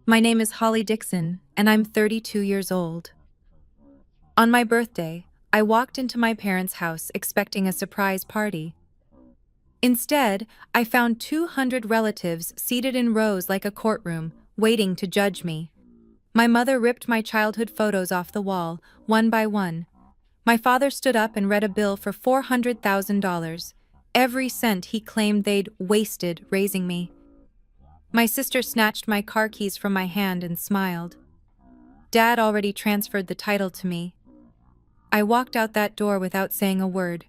My name is Holly Dixon, and I'm 32 years old. On my birthday, I walked into my parents' house expecting a surprise party. Instead, I found 200 relatives seated in rows like a courtroom, waiting to judge me. My mother ripped my childhood photos off the wall, one by one. My father stood up and read a bill for $400,000, every cent he claimed they'd wasted raising me. My sister snatched my car keys from my hand and smiled. Dad already transferred the title to me. I walked out that door without saying a word.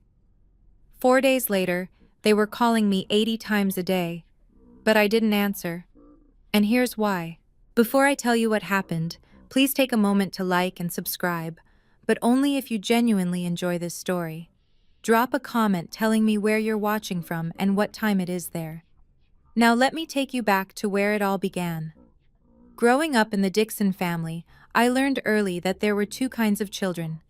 4 days later, they were calling me 80 times a day, but I didn't answer. And here's why. Before I tell you what happened, please take a moment to like and subscribe, but only if you genuinely enjoy this story. Drop a comment telling me where you're watching from and what time it is there. Now let me take you back to where it all began. Growing up in the Dixon family, I learned early that there were two kinds of children: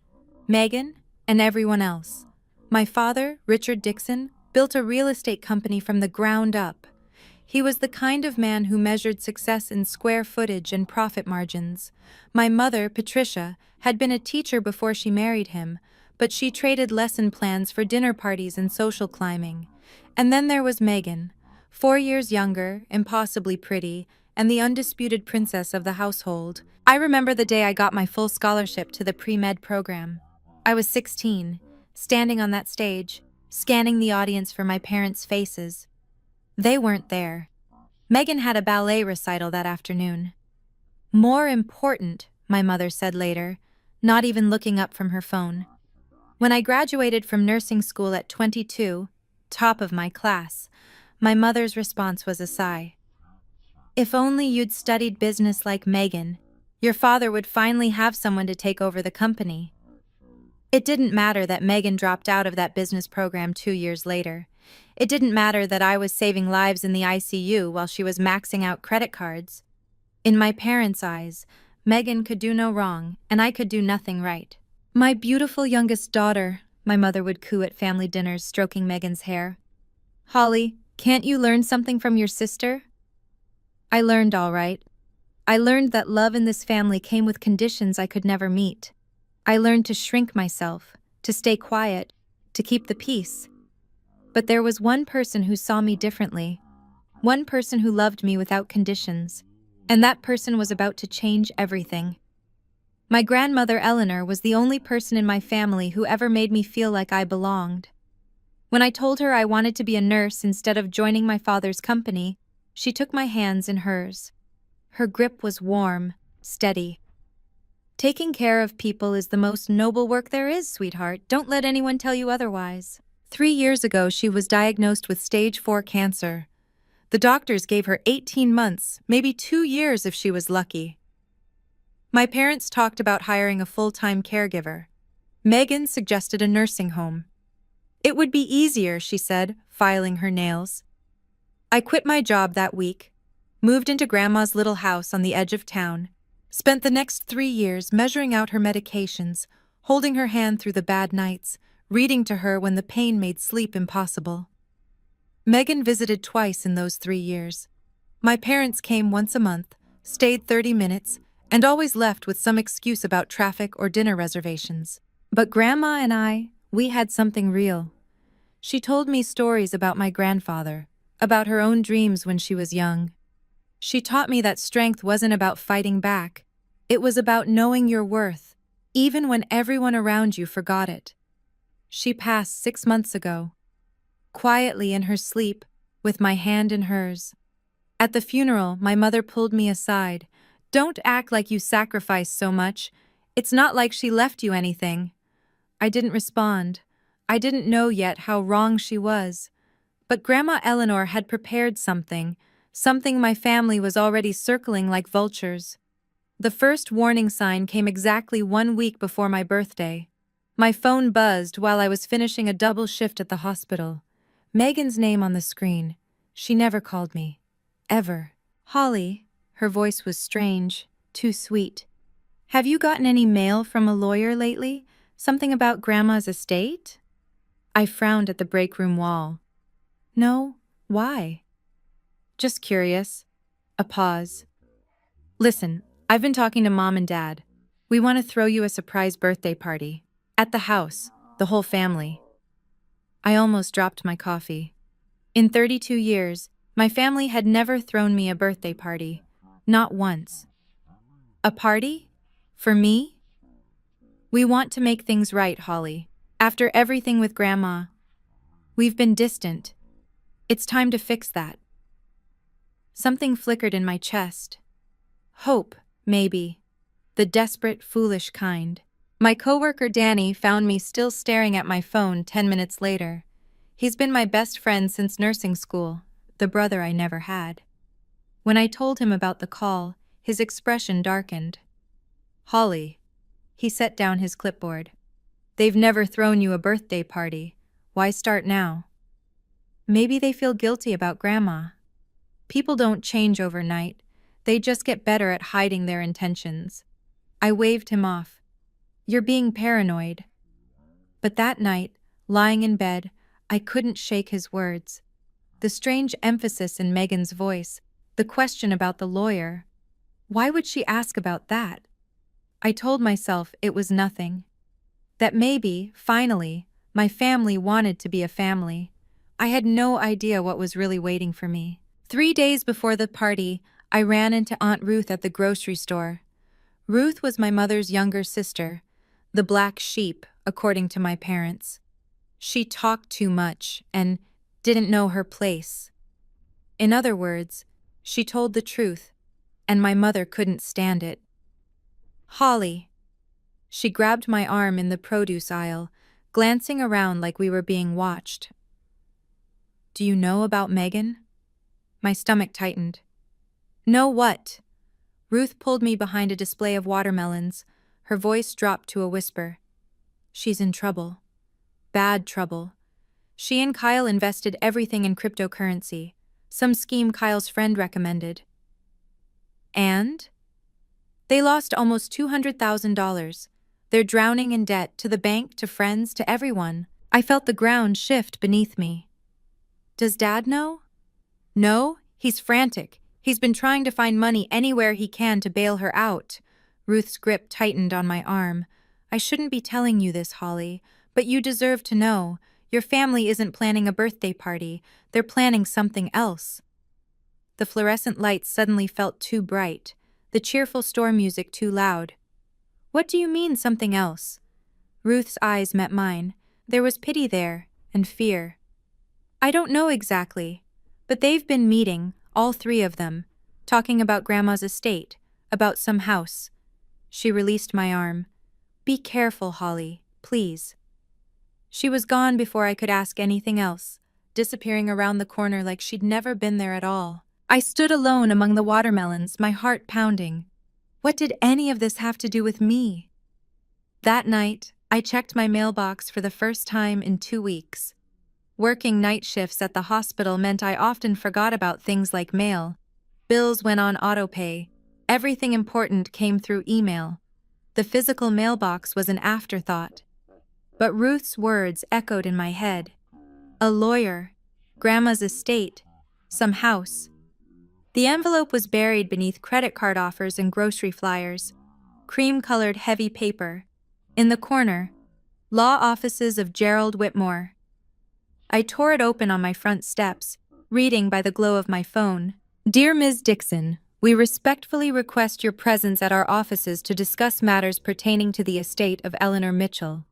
Megan and everyone else. My father, Richard Dixon, built a real estate company from the ground up. He was the kind of man who measured success in square footage and profit margins. My mother, Patricia, had been a teacher before she married him, but she traded lesson plans for dinner parties and social climbing. And then there was Megan, 4 years younger, impossibly pretty, and the undisputed princess of the household. I remember the day I got my full scholarship to the pre-med program. I was 16, standing on that stage, scanning the audience for my parents' faces. They weren't there. Megan had a ballet recital that afternoon. More important, my mother said later, not even looking up from her phone. When I graduated from nursing school at 22, top of my class, my mother's response was a sigh. If only you'd studied business like Megan, your father would finally have someone to take over the company. It didn't matter that Megan dropped out of that business program 2 years later. It didn't matter that I was saving lives in the ICU while she was maxing out credit cards. In my parents' eyes, Megan could do no wrong, and I could do nothing right. My beautiful youngest daughter, my mother would coo at family dinners, stroking Megan's hair. Holly, can't you learn something from your sister? I learned all right. I learned that love in this family came with conditions I could never meet. I learned to shrink myself, to stay quiet, to keep the peace. But there was one person who saw me differently, one person who loved me without conditions, and that person was about to change everything. My grandmother Eleanor was the only person in my family who ever made me feel like I belonged. When I told her I wanted to be a nurse instead of joining my father's company, she took my hands in hers. Her grip was warm, steady. Taking care of people is the most noble work there is, sweetheart. Don't let anyone tell you otherwise. 3 years ago, she was diagnosed with stage 4 cancer. The doctors gave her 18 months, maybe 2 years if she was lucky. My parents talked about hiring a full-time caregiver. Megan suggested a nursing home. It would be easier, she said, filing her nails. I quit my job that week, moved into Grandma's little house on the edge of town, spent the next 3 years measuring out her medications, holding her hand through the bad nights, reading to her when the pain made sleep impossible. Megan visited twice in those 3 years. My parents came once a month, stayed 30 minutes, and always left with some excuse about traffic or dinner reservations. But Grandma and we had something real. She told me stories about my grandfather, about her own dreams when she was young. She taught me that strength wasn't about fighting back. It was about knowing your worth, even when everyone around you forgot it. She passed 6 months ago, quietly in her sleep, with my hand in hers. At the funeral, my mother pulled me aside. Don't act like you sacrificed so much. It's not like she left you anything. I didn't respond. I didn't know yet how wrong she was. But Grandma Eleanor had prepared something my family was already circling like vultures. The first warning sign came exactly 1 week before my birthday. My phone buzzed while I was finishing a double shift at the hospital. Megan's name on the screen. She never called me. Ever. Holly. Her voice was strange, too sweet. Have you gotten any mail from a lawyer lately? Something about Grandma's estate? I frowned at the break room wall. No, why? Just curious. A pause. Listen, I've been talking to Mom and Dad. We want to throw you a surprise birthday party. At the house, the whole family. I almost dropped my coffee. In 32 years, my family had never thrown me a birthday party. Not once. A party? For me? We want to make things right, Holly. After everything with Grandma, we've been distant. It's time to fix that. Something flickered in my chest. Hope, maybe. The desperate, foolish kind. My coworker Danny found me still staring at my phone 10 minutes later. He's been my best friend since nursing school, the brother I never had. When I told him about the call, his expression darkened. Holly. He set down his clipboard. They've never thrown you a birthday party. Why start now? Maybe they feel guilty about Grandma. People don't change overnight. They just get better at hiding their intentions. I waved him off. You're being paranoid. But that night, lying in bed, I couldn't shake his words. The strange emphasis in Megan's voice, the question about the lawyer. Why would she ask about that? I told myself it was nothing. That maybe, finally, my family wanted to be a family. I had no idea what was really waiting for me. 3 days before the party, I ran into Aunt Ruth at the grocery store. Ruth was my mother's younger sister, the black sheep, according to my parents. She talked too much and didn't know her place. In other words, she told the truth, and my mother couldn't stand it. Holly. She grabbed my arm in the produce aisle, glancing around like we were being watched. Do you know about Megan? My stomach tightened. Know what? Ruth pulled me behind a display of watermelons. Her voice dropped to a whisper. She's in trouble. Bad trouble. She and Kyle invested everything in cryptocurrency, some scheme Kyle's friend recommended. And? They lost almost $200,000. They're drowning in debt, to the bank, to friends, to everyone. I felt the ground shift beneath me. Does Dad know? No, he's frantic. He's been trying to find money anywhere he can to bail her out. Ruth's grip tightened on my arm. I shouldn't be telling you this, Holly, but you deserve to know. Your family isn't planning a birthday party. They're planning something else. The fluorescent lights suddenly felt too bright, the cheerful store music too loud. What do you mean, something else? Ruth's eyes met mine. There was pity there, and fear. I don't know exactly, but they've been meeting, all three of them, talking about Grandma's estate, about some house. She released my arm. Be careful, Holly, please. She was gone before I could ask anything else, disappearing around the corner like she'd never been there at all. I stood alone among the watermelons, my heart pounding. What did any of this have to do with me? That night, I checked my mailbox for the first time in 2 weeks. Working night shifts at the hospital meant I often forgot about things like mail. Bills went on autopay. Everything important came through email. The physical mailbox was an afterthought. But Ruth's words echoed in my head. A lawyer, Grandma's estate, some house. The envelope was buried beneath credit card offers and grocery flyers, cream-colored heavy paper. In the corner, Law Offices of Gerald Whitmore. I tore it open on my front steps, reading by the glow of my phone. Dear Ms. Dixon, we respectfully request your presence at our offices to discuss matters pertaining to the estate of Eleanor Mitchell.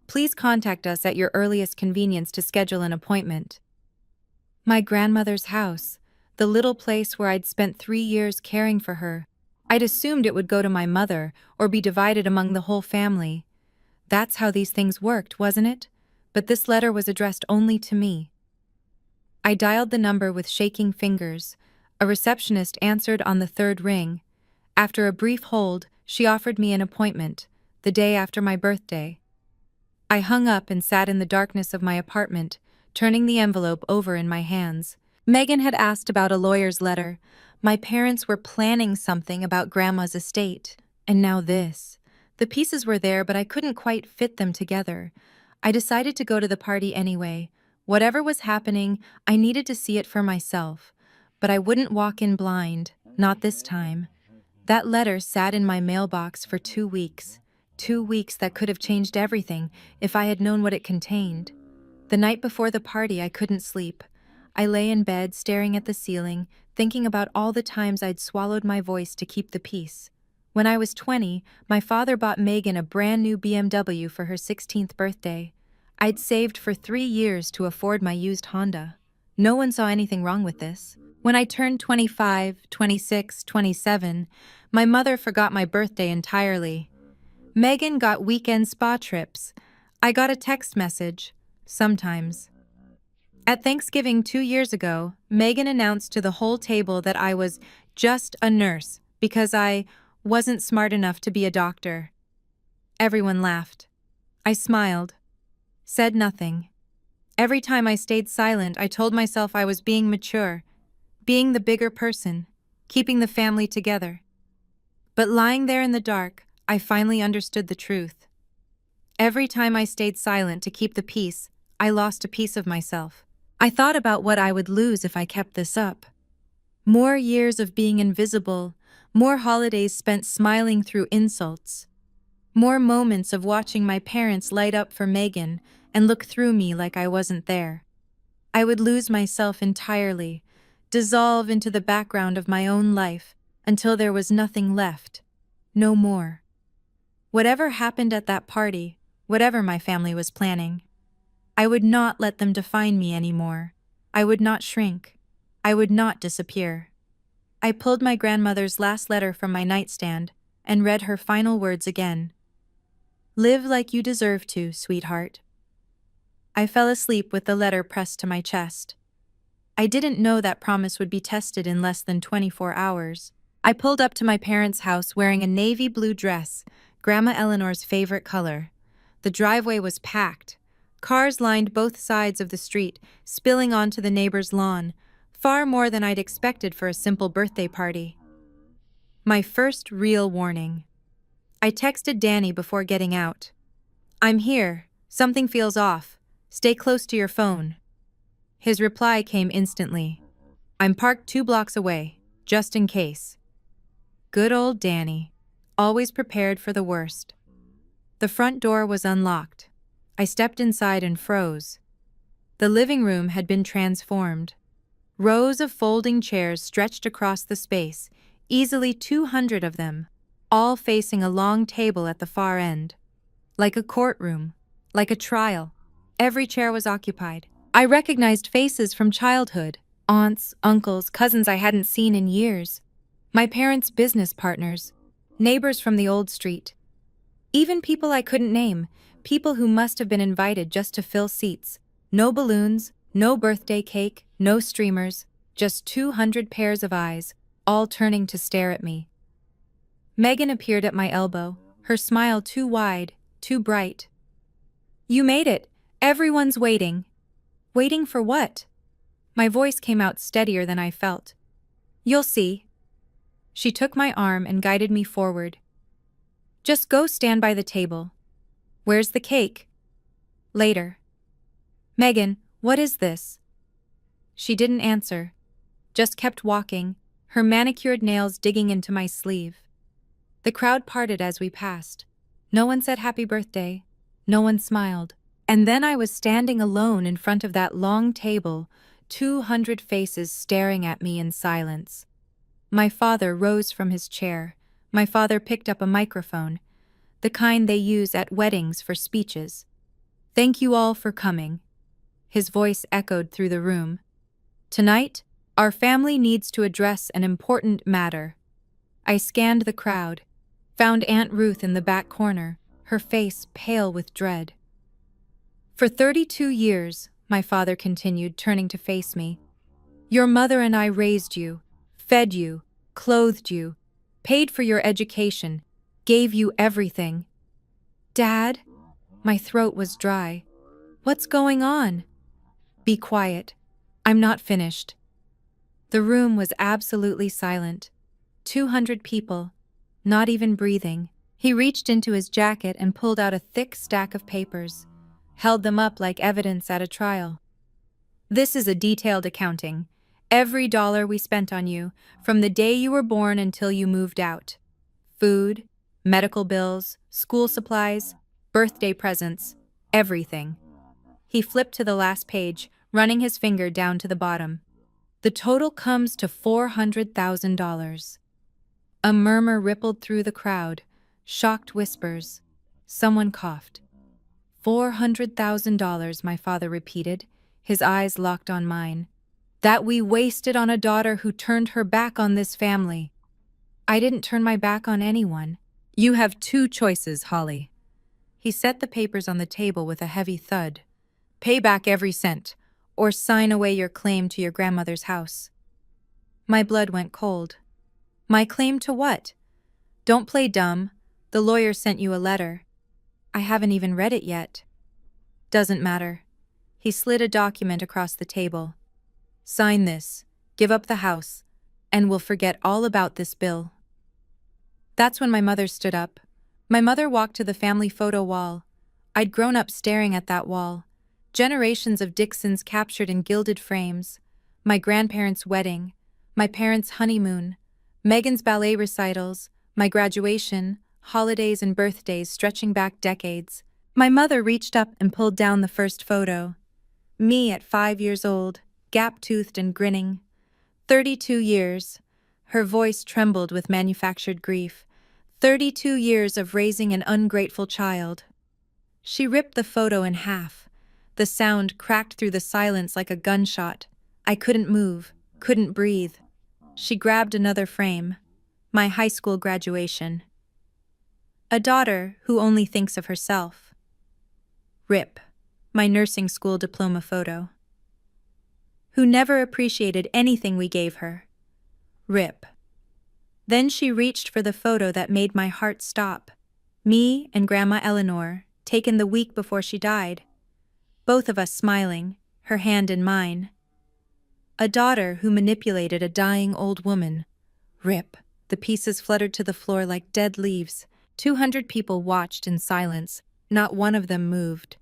Please contact us at your earliest convenience to schedule an appointment. My grandmother's house, the little place where I'd spent 3 years caring for her. I'd assumed it would go to my mother or be divided among the whole family. That's how these things worked, wasn't it? But this letter was addressed only to me. I dialed the number with shaking fingers. A receptionist answered on the 3rd ring. After a brief hold, she offered me an appointment, the day after my birthday. I hung up and sat in the darkness of my apartment, turning the envelope over in my hands. Megan had asked about a lawyer's letter. My parents were planning something about Grandma's estate. And now this. The pieces were there, but I couldn't quite fit them together. I decided to go to the party anyway. Whatever was happening, I needed to see it for myself. But I wouldn't walk in blind, not this time. That letter sat in my mailbox for 2 weeks. 2 weeks that could have changed everything if I had known what it contained. The night before the party, I couldn't sleep. I lay in bed, staring at the ceiling, thinking about all the times I'd swallowed my voice to keep the peace. When I was 20, my father bought Megan a brand new BMW for her 16th birthday. I'd saved for 3 years to afford my used Honda. No one saw anything wrong with this. When I turned 25, 26, 27, my mother forgot my birthday entirely. Megan got weekend spa trips. I got a text message. Sometimes. At Thanksgiving 2 years ago, Megan announced to the whole table that I was just a nurse because I wasn't smart enough to be a doctor. Everyone laughed. I smiled, said nothing. Every time I stayed silent, I told myself I was being mature, being the bigger person, keeping the family together. But lying there in the dark, I finally understood the truth. Every time I stayed silent to keep the peace, I lost a piece of myself. I thought about what I would lose if I kept this up. More years of being invisible, more holidays spent smiling through insults, more moments of watching my parents light up for Megan and look through me like I wasn't there. I would lose myself entirely, dissolve into the background of my own life until there was nothing left, no more. Whatever happened at that party, whatever my family was planning, I would not let them define me anymore. I would not shrink. I would not disappear. I pulled my grandmother's last letter from my nightstand and read her final words again. Live like you deserve to, sweetheart. I fell asleep with the letter pressed to my chest. I didn't know that promise would be tested in less than 24 hours. I pulled up to my parents' house wearing a navy blue dress, Grandma Eleanor's favorite color. The driveway was packed. Cars lined both sides of the street, spilling onto the neighbor's lawn, far more than I'd expected for a simple birthday party. My first real warning. I texted Danny before getting out. I'm here. Something feels off. Stay close to your phone. His reply came instantly. I'm parked 2 blocks away, just in case. Good old Danny, always prepared for the worst. The front door was unlocked. I stepped inside and froze. The living room had been transformed. Rows of folding chairs stretched across the space, easily 200 of them, all facing a long table at the far end. Like a courtroom, like a trial. Every chair was occupied. I recognized faces from childhood, aunts, uncles, cousins I hadn't seen in years. My parents' business partners, neighbors from the old street. Even people I couldn't name, people who must have been invited just to fill seats. No balloons, no birthday cake, no streamers, just 200 pairs of eyes, all turning to stare at me. Megan appeared at my elbow, her smile too wide, too bright. You made it. Everyone's waiting. Waiting for what? My voice came out steadier than I felt. You'll see. She took my arm and guided me forward. Just go stand by the table. Where's the cake? Later. Megan, what is this? She didn't answer, just kept walking, her manicured nails digging into my sleeve. The crowd parted as we passed. No one said happy birthday. No one smiled. And then I was standing alone in front of that long table, 200 faces staring at me in silence. My father rose from his chair. My father picked up a microphone, the kind they use at weddings for speeches. Thank you all for coming. His voice echoed through the room. Tonight, our family needs to address an important matter. I scanned the crowd, found Aunt Ruth in the back corner, her face pale with dread. For 32 years, my father continued, turning to face me. Your mother and I raised you, fed you, clothed you, paid for your education, gave you everything. Dad? My throat was dry. What's going on? Be quiet. I'm not finished. The room was absolutely silent. 200 people, not even breathing. He reached into his jacket and pulled out a thick stack of papers, held them up like evidence at a trial. This is a detailed accounting. Every dollar we spent on you, from the day you were born until you moved out. Food, medical bills, school supplies, birthday presents, everything. He flipped to the last page, running his finger down to the bottom. The total comes to $400,000. A murmur rippled through the crowd, shocked whispers. Someone coughed. $400,000, my father repeated, his eyes locked on mine. That we wasted on a daughter who turned her back on this family. I didn't turn my back on anyone. You have two choices, Holly. He set the papers on the table with a heavy thud. Pay back every cent, or sign away your claim to your grandmother's house. My blood went cold. My claim to what? Don't play dumb. The lawyer sent you a letter. I haven't even read it yet. Doesn't matter. He slid a document across the table. Sign this, give up the house, and we'll forget all about this bill. That's when my mother stood up. My mother walked to the family photo wall. I'd grown up staring at that wall. Generations of Dixons captured in gilded frames. My grandparents' wedding, my parents' honeymoon, Megan's ballet recitals, my graduation, holidays and birthdays stretching back decades. My mother reached up and pulled down the first photo. Me at 5 years old, gap-toothed and grinning. 32 years. Her voice trembled with manufactured grief. 32 years of raising an ungrateful child. She ripped the photo in half. The sound cracked through the silence like a gunshot. I couldn't move, couldn't breathe. She grabbed another frame. My high school graduation. A daughter who only thinks of herself. Rip. My nursing school diploma photo. Who never appreciated anything we gave her. Rip. Then she reached for the photo that made my heart stop. Me and Grandma Eleanor, taken the week before she died. Both of us smiling, her hand in mine. A daughter who manipulated a dying old woman. Rip. The pieces fluttered to the floor like dead leaves. 200 people watched in silence. Not one of them moved.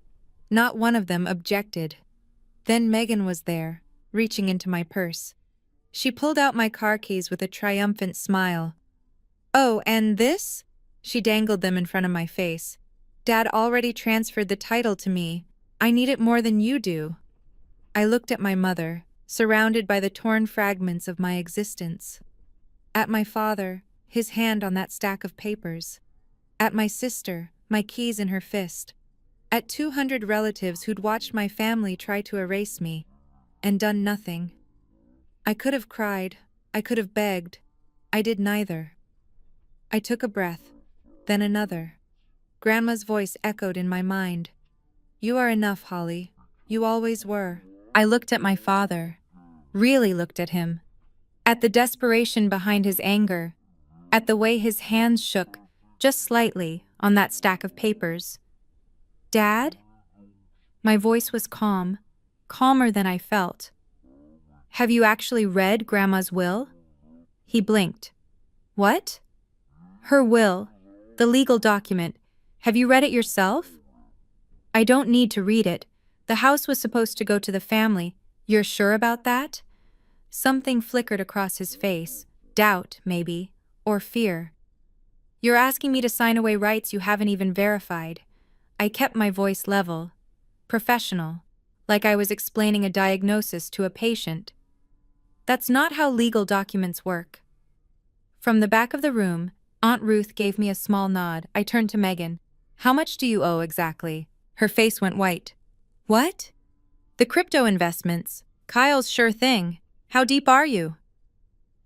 Not one of them objected. Then Megan was there, reaching into my purse. She pulled out my car keys with a triumphant smile. Oh, and this? She dangled them in front of my face. Dad already transferred the title to me. I need it more than you do. I looked at my mother, surrounded by the torn fragments of my existence. At my father, his hand on that stack of papers. At my sister, my keys in her fist. At 200 relatives who'd watched my family try to erase me, and done nothing. I could have cried, I could have begged. I did neither. I took a breath, then another. Grandma's voice echoed in my mind. You are enough, Holly. You always were. I looked at my father, really looked at him. At the desperation behind his anger, at the way his hands shook, just slightly, on that stack of papers. Dad? My voice was calm, calmer than I felt. Have you actually read Grandma's will? He blinked. What? Her will, the legal document. Have you read it yourself? I don't need to read it. The house was supposed to go to the family. You're sure about that? Something flickered across his face. Doubt, maybe, or fear. You're asking me to sign away rights you haven't even verified. I kept my voice level, professional, like I was explaining a diagnosis to a patient. That's not how legal documents work. From the back of the room, Aunt Ruth gave me a small nod. I turned to Megan. How much do you owe exactly? Her face went white. What? The crypto investments. Kyle's sure thing. How deep are you?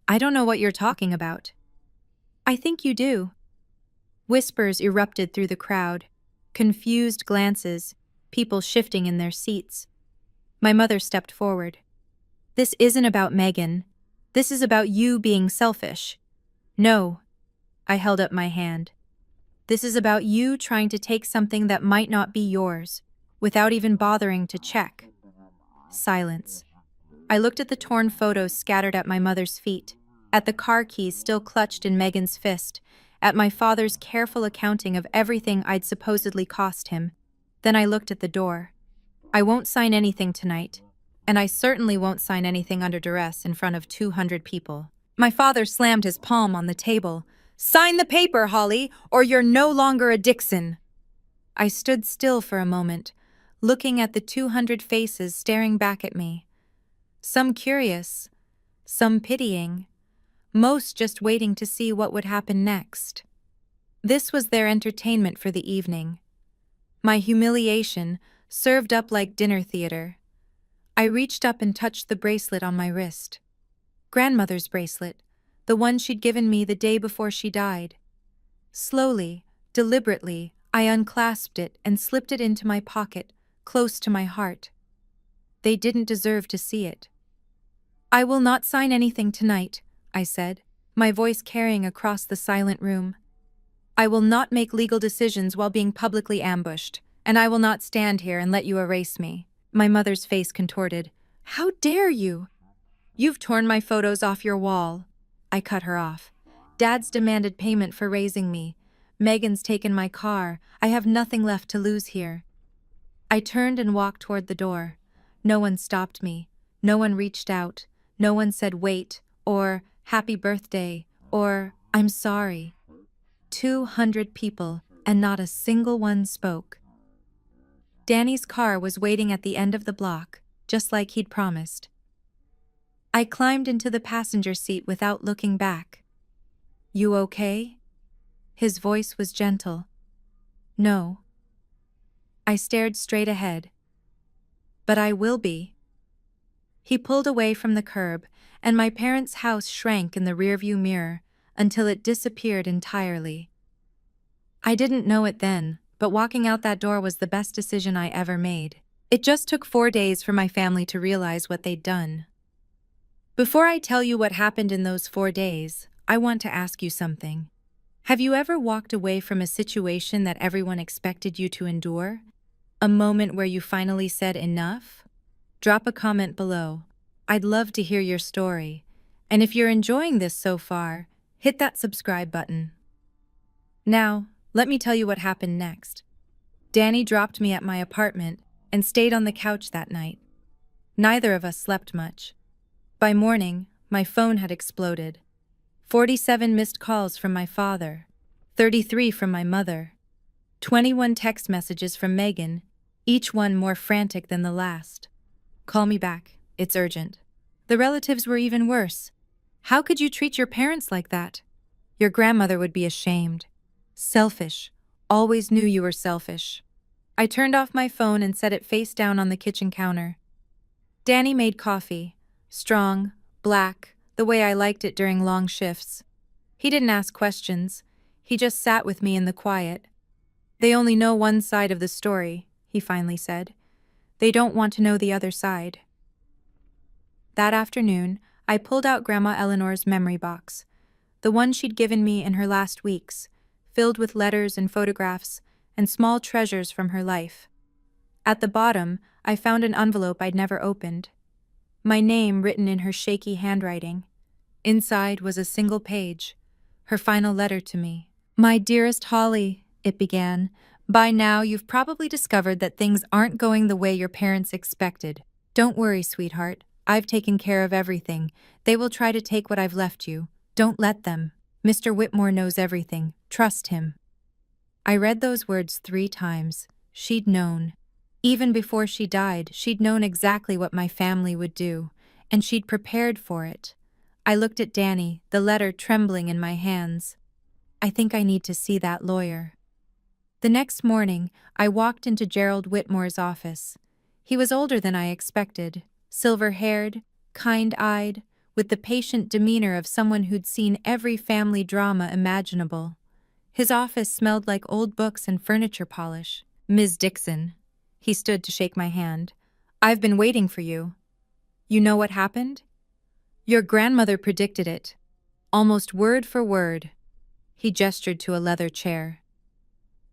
I don't know what you're talking about. I think you do. Whispers erupted through the crowd. Confused glances, people shifting in their seats. My mother stepped forward. This isn't about Megan. This is about you being selfish. No. I held up my hand. This is about you trying to take something that might not be yours, without even bothering to check. Silence. I looked at the torn photos scattered at my mother's feet, at the car keys still clutched in Megan's fist, at my father's careful accounting of everything I'd supposedly cost him. Then I looked at the door. I won't sign anything tonight. and I certainly won't sign anything under duress in front of 200 people. My father slammed his palm on the table. Sign the paper, Holly, or you're no longer a Dixon. I stood still for a moment, looking at the 200 faces staring back at me. Some curious, some pitying, most just waiting to see what would happen next. This was their entertainment for the evening. My humiliation served up like dinner theater. I reached up and touched the bracelet on my wrist. Grandmother's bracelet, the one she'd given me the day before she died. Slowly, deliberately, I unclasped it and slipped it into my pocket, close to my heart. They didn't deserve to see it. I will not sign anything tonight, I said, my voice carrying across the silent room. I will not make legal decisions while being publicly ambushed, and I will not stand here and let you erase me. My mother's face contorted. How dare you? You've torn my photos off your wall. I cut her off. Dad's demanded payment for raising me. Megan's taken my car. I have nothing left to lose here. I turned and walked toward the door. No one stopped me. No one reached out. No one said wait, or happy birthday, or I'm sorry. 200 people, and not a single one spoke. Danny's car was waiting at the end of the block, just like he'd promised. I climbed into the passenger seat without looking back. You okay? His voice was gentle. No. I stared straight ahead. But I will be. He pulled away from the curb, and my parents' house shrank in the rearview mirror until it disappeared entirely. I didn't know it then, but walking out that door was the best decision I ever made. It just took 4 days for my family to realize what they'd done. Before I tell you what happened in those 4 days, I want to ask you something. Have you ever walked away from a situation that everyone expected you to endure? A moment where you finally said enough? Drop a comment below. I'd love to hear your story. And if you're enjoying this so far, hit that subscribe button. Now, let me tell you what happened next. Danny dropped me at my apartment and stayed on the couch that night. Neither of us slept much. By morning, my phone had exploded. 47 missed calls from my father, 33 from my mother, 21 text messages from Megan, each one more frantic than the last. Call me back, it's urgent. The relatives were even worse. How could you treat your parents like that? Your grandmother would be ashamed. Selfish. Always knew you were selfish. I turned off my phone and set it face down on the kitchen counter. Danny made coffee. Strong, black, the way I liked it during long shifts. He didn't ask questions. He just sat with me in the quiet. They only know one side of the story, he finally said. They don't want to know the other side. That afternoon, I pulled out Grandma Eleanor's memory box, the one she'd given me in her last weeks, filled with letters and photographs and small treasures from her life. At the bottom, I found an envelope I'd never opened. My name written in her shaky handwriting. Inside was a single page, her final letter to me. My dearest Holly, it began, by now you've probably discovered that things aren't going the way your parents expected. Don't worry, sweetheart. I've taken care of everything. They will try to take what I've left you. Don't let them. Mr. Whitmore knows everything. Trust him. I read those words 3 times. She'd known. Even before she died, she'd known exactly what my family would do, and she'd prepared for it. I looked at Danny, the letter trembling in my hands. I think I need to see that lawyer. The next morning, I walked into Gerald Whitmore's office. He was older than I expected, silver-haired, kind-eyed, with the patient demeanor of someone who'd seen every family drama imaginable. His office smelled like old books and furniture polish. Ms. Dixon. He stood to shake my hand. I've been waiting for you. You know what happened? Your grandmother predicted it. Almost word for word. He gestured to a leather chair.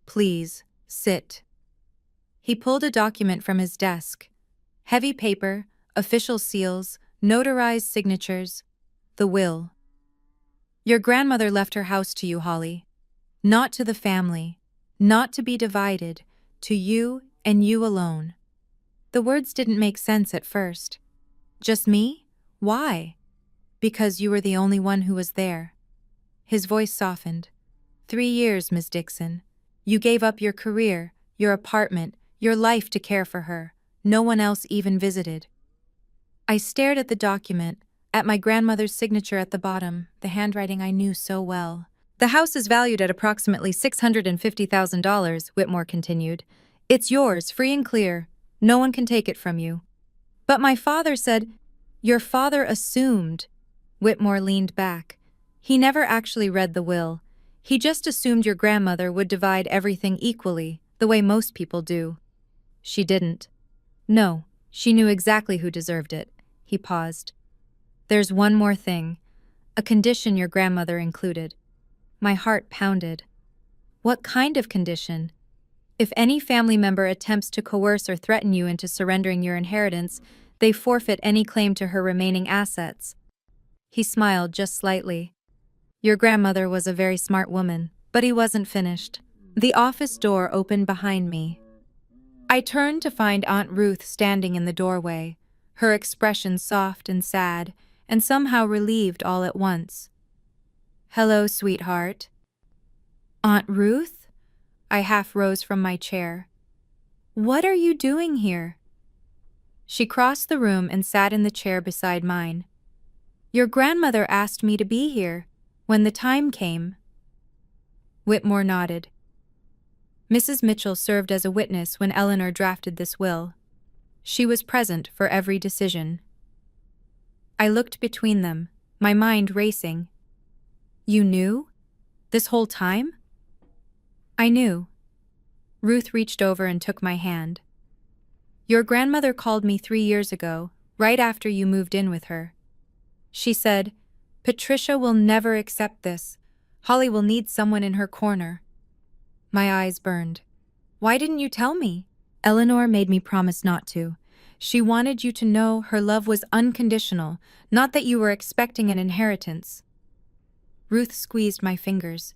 Please, sit. He pulled a document from his desk. Heavy paper, official seals, notarized signatures. The will. Your grandmother left her house to you, Holly. Not to the family. Not to be divided. To you and you alone. The words didn't make sense at first. Just me? Why? Because you were the only one who was there. His voice softened. 3 years, Miss Dixon. You gave up your career, your apartment, your life to care for her. No one else even visited. I stared at the document, at my grandmother's signature at the bottom, the handwriting I knew so well. The house is valued at approximately $650,000, Whitmore continued. It's yours, free and clear. No one can take it from you. But my father said, your father assumed. Whitmore leaned back. He never actually read the will. He just assumed your grandmother would divide everything equally, the way most people do. She didn't. No, she knew exactly who deserved it. He paused. There's one more thing. A condition your grandmother included. My heart pounded. What kind of condition? If any family member attempts to coerce or threaten you into surrendering your inheritance, they forfeit any claim to her remaining assets. He smiled just slightly. Your grandmother was a very smart woman, but he wasn't finished. The office door opened behind me. I turned to find Aunt Ruth standing in the doorway, her expression soft and sad, and somehow relieved all at once. Hello, sweetheart. Aunt Ruth? I half rose from my chair. What are you doing here? She crossed the room and sat in the chair beside mine. Your grandmother asked me to be here when the time came. Whitmore nodded. Mrs. Mitchell served as a witness when Eleanor drafted this will. She was present for every decision. I looked between them, my mind racing. You knew? This whole time? I knew. Ruth reached over and took my hand. Your grandmother called me 3 years ago, right after you moved in with her. She said, Patricia will never accept this. Holly will need someone in her corner. My eyes burned. Why didn't you tell me? Eleanor made me promise not to. She wanted you to know her love was unconditional, not that you were expecting an inheritance. Ruth squeezed my fingers.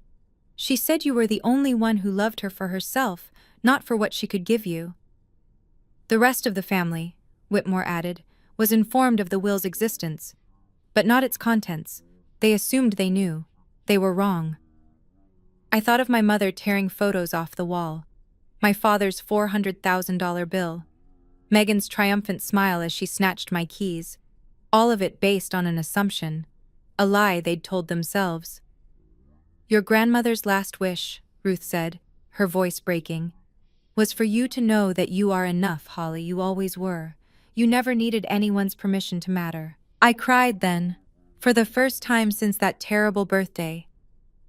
She said you were the only one who loved her for herself, not for what she could give you. The rest of the family, Whitmore added, was informed of the will's existence, but not its contents. They assumed they knew. They were wrong. I thought of my mother tearing photos off the wall, my father's $400,000 bill, Megan's triumphant smile as she snatched my keys, all of it based on an assumption, a lie they'd told themselves. Your grandmother's last wish, Ruth said, her voice breaking, was for you to know that you are enough, Holly, you always were. You never needed anyone's permission to matter. I cried then, for the first time since that terrible birthday.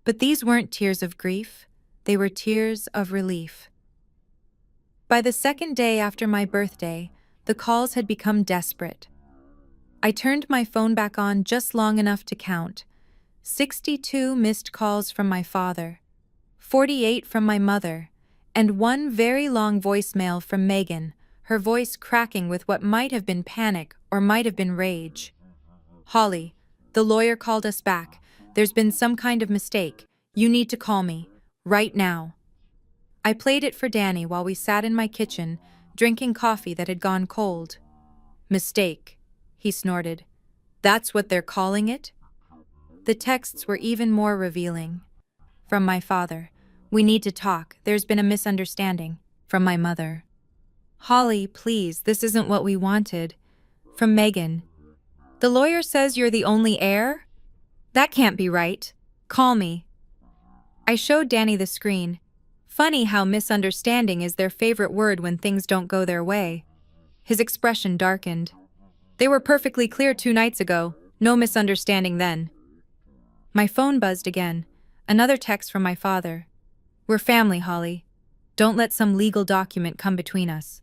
But these weren't tears of grief, they were tears of relief. By the second day after my birthday, the calls had become desperate. I turned my phone back on just long enough to count. 62 missed calls from my father, 48 from my mother, and one very long voicemail from Megan, her voice cracking with what might have been panic or might have been rage. Holly, the lawyer called us back. There's been some kind of mistake. You need to call me, right now. I played it for Danny while we sat in my kitchen, drinking coffee that had gone cold. Mistake, he snorted. That's what they're calling it? The texts were even more revealing. From my father, we need to talk, there's been a misunderstanding. From my mother, Holly, please, this isn't what we wanted. From Megan, the lawyer says you're the only heir? That can't be right. Call me. I showed Danny the screen. Funny how misunderstanding is their favorite word when things don't go their way. His expression darkened. They were perfectly clear 2 nights ago. No misunderstanding then. My phone buzzed again. Another text from my father. We're family, Holly. Don't let some legal document come between us.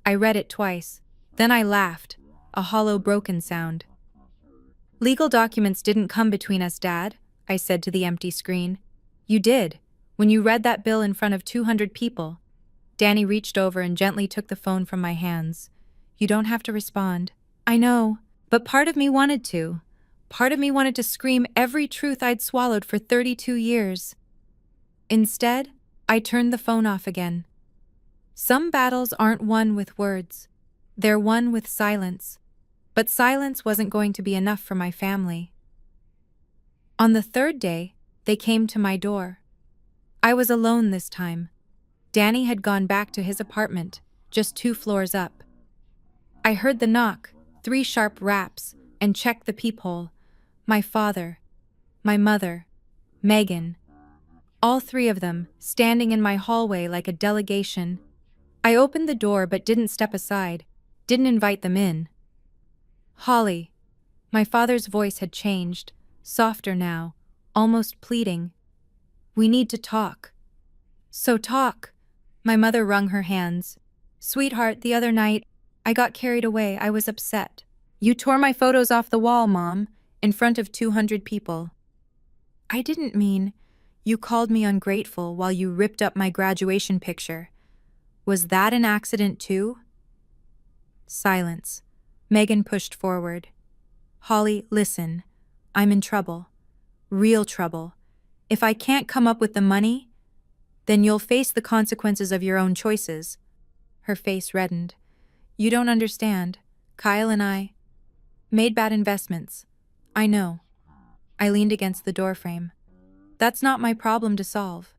I read it twice. Then I laughed, a hollow, broken sound. Legal documents didn't come between us, Dad, I said to the empty screen. You did, when you read that bill in front of 200 people. Danny reached over and gently took the phone from my hands. You don't have to respond. I know, but part of me wanted to. Part of me wanted to scream every truth I'd swallowed for 32 years. Instead, I turned the phone off again. Some battles aren't won with words. They're won with silence. But silence wasn't going to be enough for my family. On the third day, they came to my door. I was alone this time. Danny had gone back to his apartment, just 2 floors up. I heard the knock, 3 sharp raps, and checked the peephole. My father, my mother, Megan, all 3 of them, standing in my hallway like a delegation. I opened the door but didn't step aside, didn't invite them in. Holly, my father's voice had changed, softer now, almost pleading. We need to talk. So talk. My mother wrung her hands. Sweetheart, the other night, I got carried away. I was upset. You tore my photos off the wall, Mom, in front of 200 people. I didn't mean. You called me ungrateful while you ripped up my graduation picture. Was that an accident too? Silence. Megan pushed forward. Holly, listen. I'm in trouble. Real trouble. If I can't come up with the money, then you'll face the consequences of your own choices. Her face reddened. You don't understand. Kyle and I made bad investments. I know. I leaned against the doorframe. That's not my problem to solve.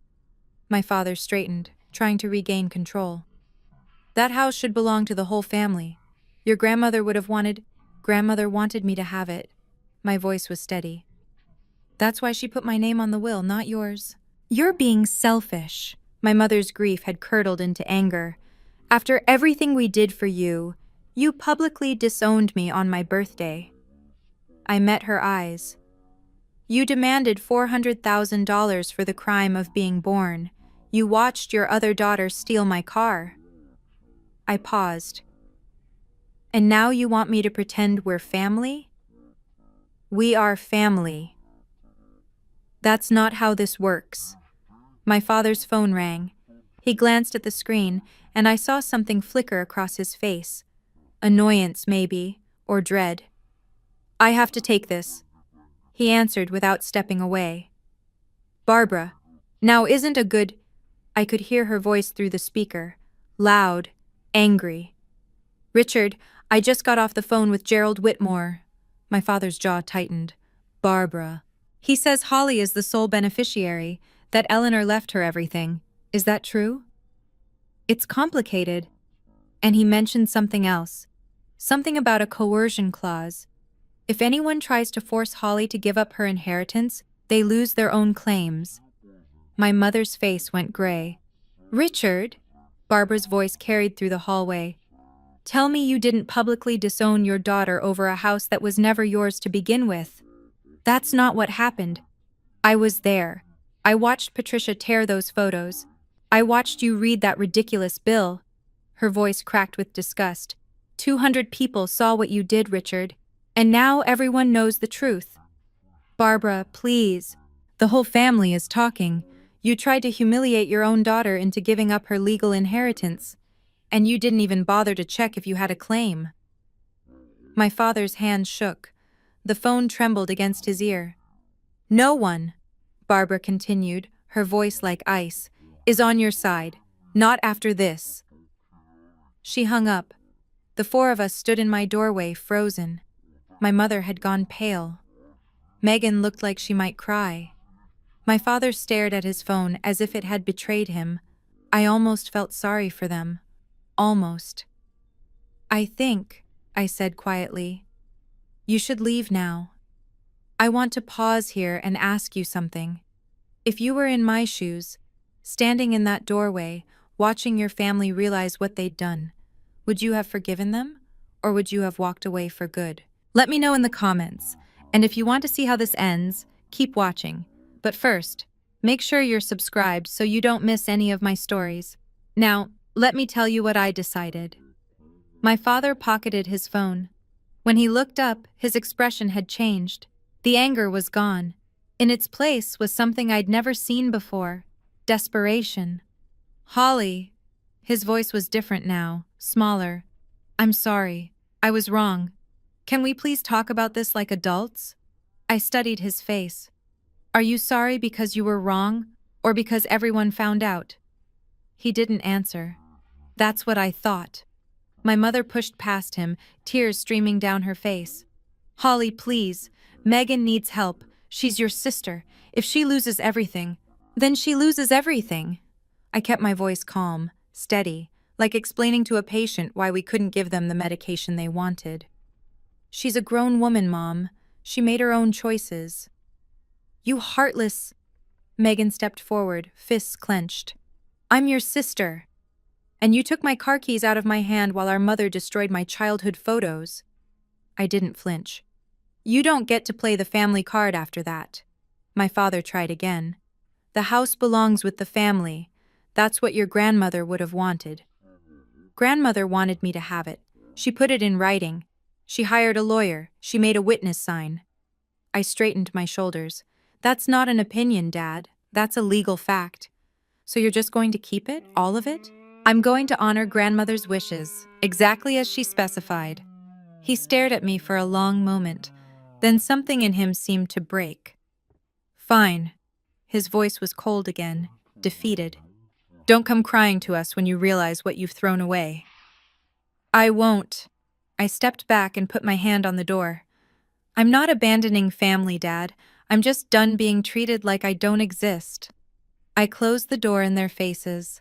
My father straightened, trying to regain control. That house should belong to the whole family. Your grandmother wanted me to have it. My voice was steady. That's why she put my name on the will, not yours. You're being selfish. My mother's grief had curdled into anger. After everything we did for you, you publicly disowned me on my birthday. I met her eyes. You demanded $400,000 for the crime of being born. You watched your other daughter steal my car. I paused. And now you want me to pretend we're family? We are family. That's not how this works. My father's phone rang. He glanced at the screen, and I saw something flicker across his face. Annoyance, maybe, or dread. I have to take this, he answered without stepping away. Barbara, now isn't a good... I could hear her voice through the speaker, loud, angry. Richard, I just got off the phone with Gerald Whitmore. My father's jaw tightened. Barbara. He says Holly is the sole beneficiary, that Eleanor left her everything. Is that true? It's complicated. And he mentioned something else. Something about a coercion clause. If anyone tries to force Holly to give up her inheritance, they lose their own claims. My mother's face went gray. Richard, Barbara's voice carried through the hallway. Tell me you didn't publicly disown your daughter over a house that was never yours to begin with. That's not what happened. I was there. I watched Patricia tear those photos. I watched you read that ridiculous bill. Her voice cracked with disgust. 200 people saw what you did, Richard. And now everyone knows the truth. Barbara, please. The whole family is talking. You tried to humiliate your own daughter into giving up her legal inheritance. And you didn't even bother to check if you had a claim. My father's hand shook. The phone trembled against his ear. No one, Barbara continued, her voice like ice, is on your side. Not after this. She hung up. The 4 of us stood in my doorway, frozen. My mother had gone pale. Megan looked like she might cry. My father stared at his phone as if it had betrayed him. I almost felt sorry for them. Almost. I think, I said quietly, you should leave now. I want to pause here and ask you something. If you were in my shoes, standing in that doorway, watching your family realize what they'd done, would you have forgiven them, or would you have walked away for good? Let me know in the comments, and if you want to see how this ends, keep watching. But first, make sure you're subscribed so you don't miss any of my stories. Now, let me tell you what I decided. My father pocketed his phone. When he looked up, his expression had changed. The anger was gone. In its place was something I'd never seen before. Desperation. Holly. His voice was different now, smaller. I'm sorry. I was wrong. Can we please talk about this like adults? I studied his face. Are you sorry because you were wrong, or because everyone found out? He didn't answer. That's what I thought. My mother pushed past him, tears streaming down her face. Holly, please. Megan needs help. She's your sister. If she loses everything, then she loses everything. I kept my voice calm, steady, like explaining to a patient why we couldn't give them the medication they wanted. She's a grown woman, Mom. She made her own choices. You heartless. Megan stepped forward, fists clenched. I'm your sister. And you took my car keys out of my hand while our mother destroyed my childhood photos. I didn't flinch. You don't get to play the family card after that. My father tried again. The house belongs with the family. That's what your grandmother would have wanted. Grandmother wanted me to have it. She put it in writing. She hired a lawyer. She made a witness sign. I straightened my shoulders. That's not an opinion, Dad. That's a legal fact. So you're just going to keep it? All of it? I'm going to honor grandmother's wishes, exactly as she specified. He stared at me for a long moment. Then something in him seemed to break. Fine. His voice was cold again, defeated. Don't come crying to us when you realize what you've thrown away. I won't. I stepped back and put my hand on the door. I'm not abandoning family, Dad. I'm just done being treated like I don't exist. I closed the door in their faces.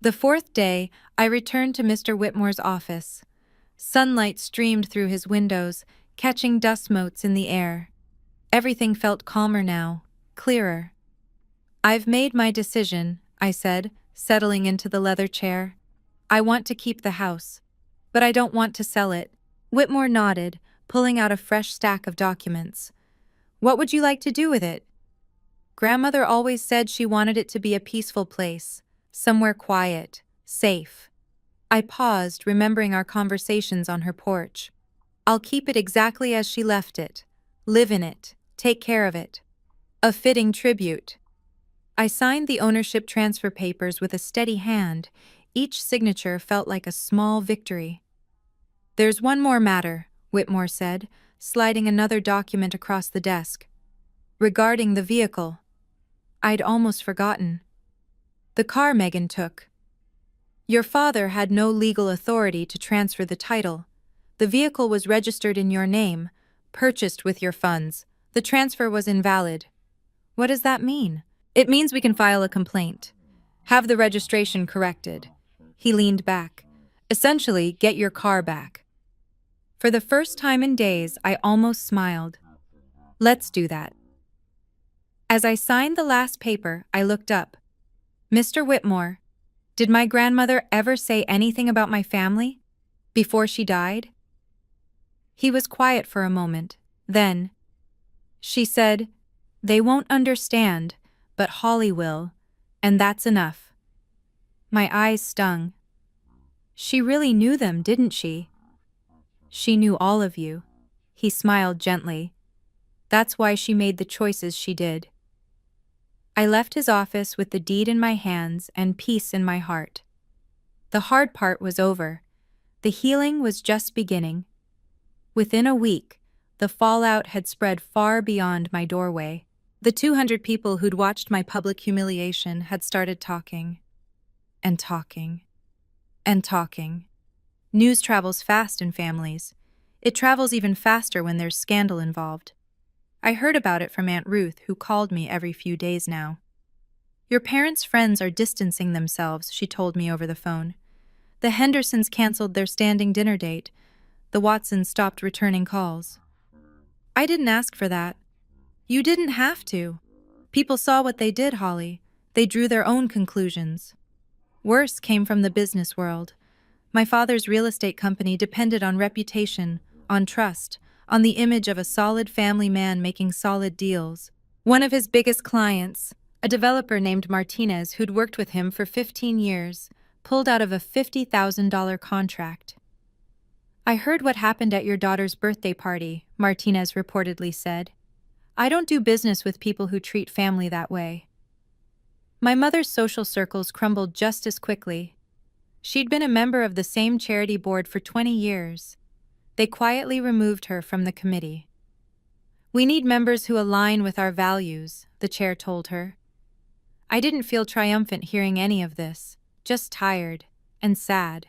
The fourth day, I returned to Mr. Whitmore's office. Sunlight streamed through his windows, catching dust motes in the air. Everything felt calmer now, clearer. I've made my decision, I said, settling into the leather chair. I want to keep the house, but I don't want to sell it. Whitmore nodded, pulling out a fresh stack of documents. What would you like to do with it? Grandmother always said she wanted it to be a peaceful place, somewhere quiet, safe. I paused, remembering our conversations on her porch. I'll keep it exactly as she left it. Live in it. Take care of it. A fitting tribute. I signed the ownership transfer papers with a steady hand. Each signature felt like a small victory. There's one more matter, Whitmore said, sliding another document across the desk. Regarding the vehicle. I'd almost forgotten. The car Megan took. Your father had no legal authority to transfer the title. The vehicle was registered in your name, purchased with your funds. The transfer was invalid. What does that mean? It means we can file a complaint. Have the registration corrected. He leaned back. Essentially, get your car back. For the first time in days, I almost smiled. Let's do that. As I signed the last paper, I looked up. Mr. Whitmore, did my grandmother ever say anything about my family? Before she died? He was quiet for a moment. Then, she said, they won't understand, but Holly will, and that's enough. My eyes stung. She really knew them, didn't she? She knew all of you. He smiled gently. That's why she made the choices she did. I left his office with the deed in my hands and peace in my heart. The hard part was over. The healing was just beginning. Within a week, the fallout had spread far beyond my doorway. The 200 people who'd watched my public humiliation had started talking. And talking. And talking. News travels fast in families. It travels even faster when there's scandal involved. I heard about it from Aunt Ruth, who called me every few days now. Your parents' friends are distancing themselves, she told me over the phone. The Hendersons canceled their standing dinner date. The Watsons stopped returning calls. I didn't ask for that. You didn't have to. People saw what they did, Holly. They drew their own conclusions. Worse came from the business world. My father's real estate company depended on reputation, on trust, on the image of a solid family man making solid deals. One of his biggest clients, a developer named Martinez who'd worked with him for 15 years, pulled out of a $50,000 contract. I heard what happened at your daughter's birthday party, Martinez reportedly said. I don't do business with people who treat family that way. My mother's social circles crumbled just as quickly. She'd been a member of the same charity board for 20 years. They quietly removed her from the committee. We need members who align with our values, the chair told her. I didn't feel triumphant hearing any of this, just tired and sad.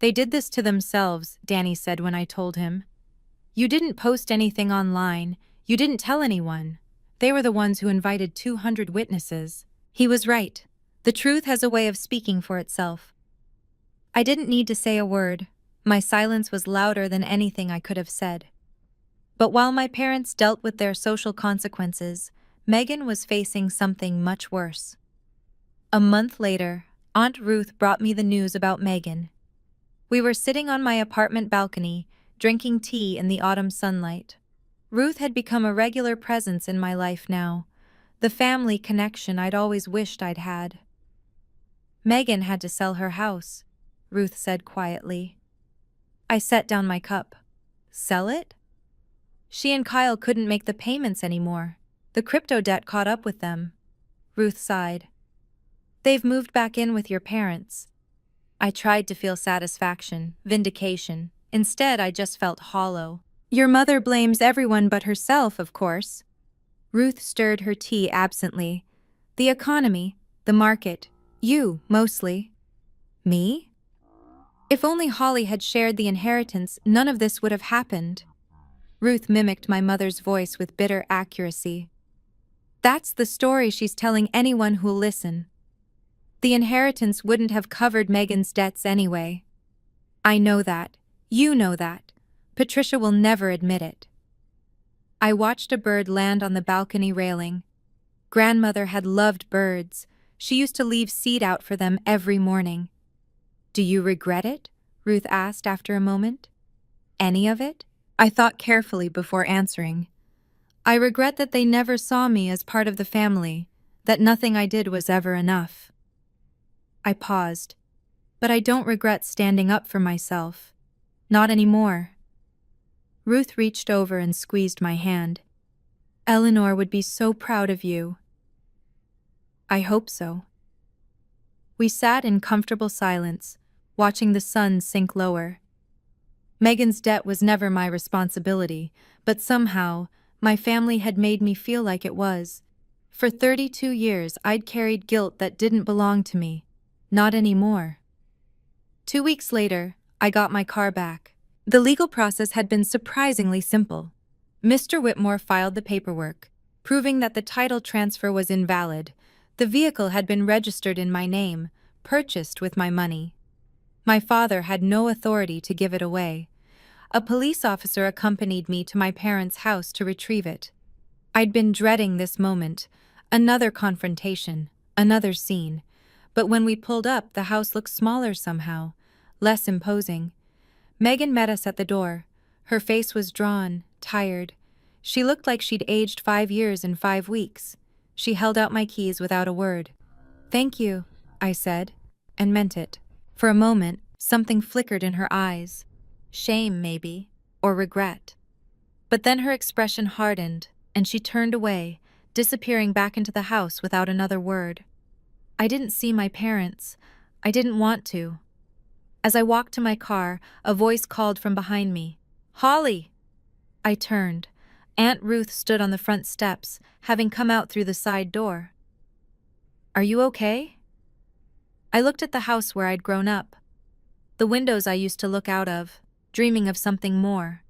They did this to themselves, Danny said when I told him. You didn't post anything online. You didn't tell anyone. They were the ones who invited 200 witnesses. He was right. The truth has a way of speaking for itself. I didn't need to say a word. My silence was louder than anything I could have said. But while my parents dealt with their social consequences, Megan was facing something much worse. A month later, Aunt Ruth brought me the news about Megan. We were sitting on my apartment balcony, drinking tea in the autumn sunlight. Ruth had become a regular presence in my life now, the family connection I'd always wished I'd had. Megan had to sell her house, Ruth said quietly. I set down my cup. Sell it? She and Kyle couldn't make the payments anymore. The crypto debt caught up with them. Ruth sighed. They've moved back in with your parents. I tried to feel satisfaction, vindication. Instead, I just felt hollow. Your mother blames everyone but herself, of course. Ruth stirred her tea absently. The economy, the market, you, mostly. Me? If only Holly had shared the inheritance, none of this would have happened. Ruth mimicked my mother's voice with bitter accuracy. That's the story she's telling anyone who'll listen. The inheritance wouldn't have covered Megan's debts anyway. I know that. You know that. Patricia will never admit it. I watched a bird land on the balcony railing. Grandmother had loved birds. She used to leave seed out for them every morning. Do you regret it? Ruth asked after a moment. Any of it? I thought carefully before answering. I regret that they never saw me as part of the family, that nothing I did was ever enough. I paused. But I don't regret standing up for myself. Not anymore. Ruth reached over and squeezed my hand. Eleanor would be so proud of you. I hope so. We sat in comfortable silence, watching the sun sink lower. Megan's debt was never my responsibility, but somehow, my family had made me feel like it was. For 32 years, I'd carried guilt that didn't belong to me. Not anymore. 2 weeks later, I got my car back. The legal process had been surprisingly simple. Mr. Whitmore filed the paperwork, proving that the title transfer was invalid. The vehicle had been registered in my name, purchased with my money. My father had no authority to give it away. A police officer accompanied me to my parents' house to retrieve it. I'd been dreading this moment, another confrontation, another scene. But when we pulled up, the house looked smaller somehow, less imposing. Megan met us at the door. Her face was drawn, tired. She looked like she'd aged 5 years in 5 weeks. She held out my keys without a word. Thank you, I said, and meant it. For a moment, something flickered in her eyes. Shame, maybe, or regret. But then her expression hardened, and she turned away, disappearing back into the house without another word. I didn't see my parents. I didn't want to. As I walked to my car, a voice called from behind me. Holly! I turned. Aunt Ruth stood on the front steps, having come out through the side door. Are you okay? I looked at the house where I'd grown up. The windows I used to look out of, dreaming of something more.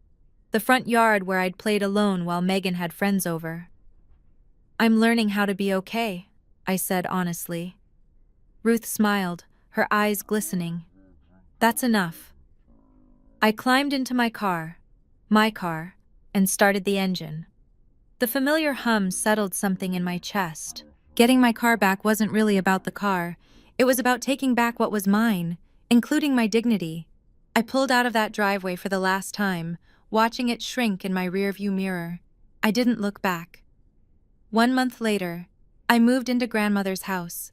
The front yard where I'd played alone while Megan had friends over. I'm learning how to be okay, I said honestly. Ruth smiled, her eyes glistening. That's enough. I climbed into my car, and started the engine. The familiar hum settled something in my chest. Getting my car back wasn't really about the car. It was about taking back what was mine, including my dignity. I pulled out of that driveway for the last time, watching it shrink in my rearview mirror. I didn't look back. 1 month later, I moved into grandmother's house.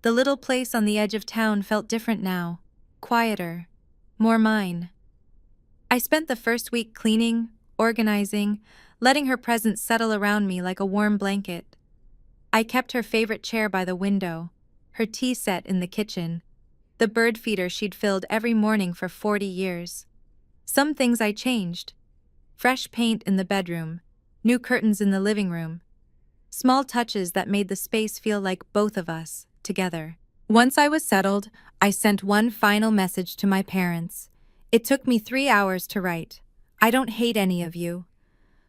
The little place on the edge of town felt different now, quieter, more mine. I spent the first week cleaning, organizing, letting her presence settle around me like a warm blanket. I kept her favorite chair by the window, her tea set in the kitchen, the bird feeder she'd filled every morning for 40 years. Some things I changed. Fresh paint in the bedroom, new curtains in the living room. Small touches that made the space feel like both of us, together. Once I was settled, I sent one final message to my parents. It took me 3 hours to write. I don't hate any of you,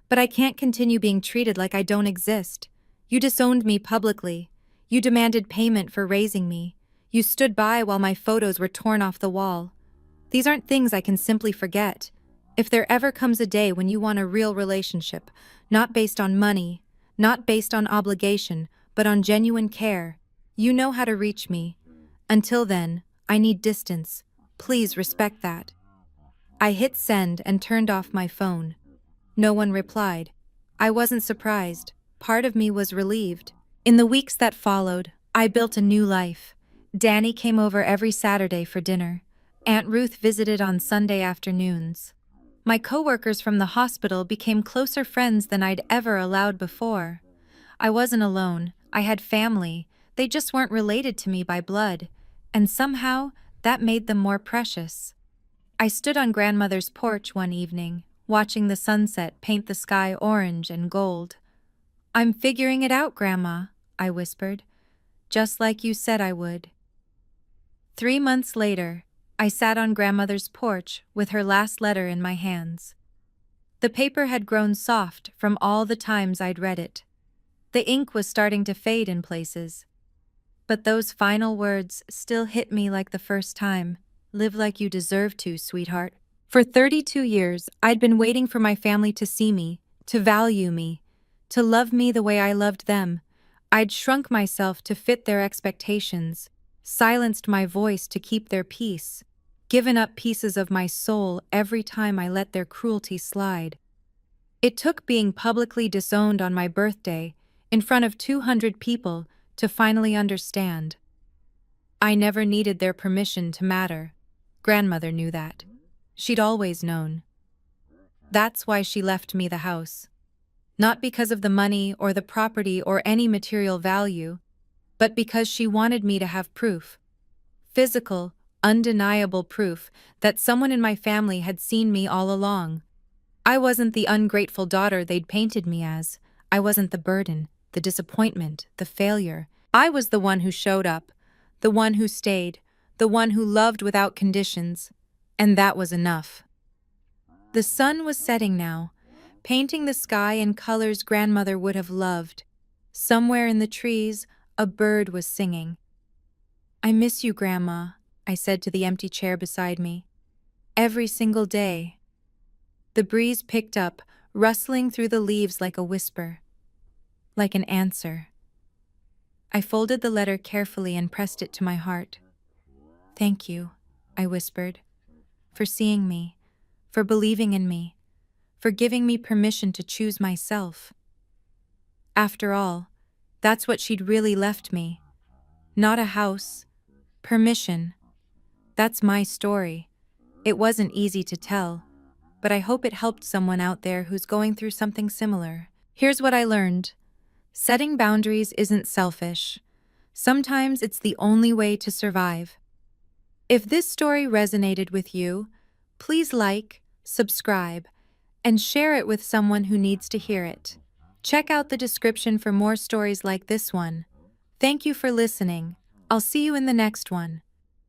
but I can't continue being treated like I don't exist. You disowned me publicly. You demanded payment for raising me. You stood by while my photos were torn off the wall. These aren't things I can simply forget. If there ever comes a day when you want a real relationship, not based on money, not based on obligation, but on genuine care, you know how to reach me. Until then, I need distance. Please respect that. I hit send and turned off my phone. No one replied. I wasn't surprised. Part of me was relieved. In the weeks that followed, I built a new life. Danny came over every Saturday for dinner. Aunt Ruth visited on Sunday afternoons. My coworkers from the hospital became closer friends than I'd ever allowed before. I wasn't alone. I had family. They just weren't related to me by blood. And somehow, that made them more precious. I stood on grandmother's porch one evening, watching the sunset paint the sky orange and gold. "I'm figuring it out, Grandma," I whispered, "just like you said I would." 3 months later, I sat on grandmother's porch with her last letter in my hands. The paper had grown soft from all the times I'd read it. The ink was starting to fade in places. But those final words still hit me like the first time. "Live like you deserve to, sweetheart." For 32 years, I'd been waiting for my family to see me, to value me, to love me the way I loved them. I'd shrunk myself to fit their expectations, silenced my voice to keep their peace, given up pieces of my soul every time I let their cruelty slide. It took being publicly disowned on my birthday, in front of 200 people, to finally understand. I never needed their permission to matter. Grandmother knew that. She'd always known. That's why she left me the house. Not because of the money or the property or any material value, but because she wanted me to have proof. Physical, undeniable proof that someone in my family had seen me all along. I wasn't the ungrateful daughter they'd painted me as. I wasn't the burden, the disappointment, the failure. I was the one who showed up, the one who stayed, the one who loved without conditions. And that was enough. The sun was setting now, painting the sky in colors grandmother would have loved. Somewhere in the trees, a bird was singing. "I miss you, Grandma," I said to the empty chair beside me. "Every single day." The breeze picked up, rustling through the leaves like a whisper, like an answer. I folded the letter carefully and pressed it to my heart. "Thank you," I whispered, "for seeing me, for believing in me, for giving me permission to choose myself." After all, that's what she'd really left me. Not a house. Permission. That's my story. It wasn't easy to tell, but I hope it helped someone out there who's going through something similar. Here's what I learned. Setting boundaries isn't selfish. Sometimes it's the only way to survive. If this story resonated with you, please like, subscribe, and share it with someone who needs to hear it. Check out the description for more stories like this one. Thank you for listening. I'll see you in the next one.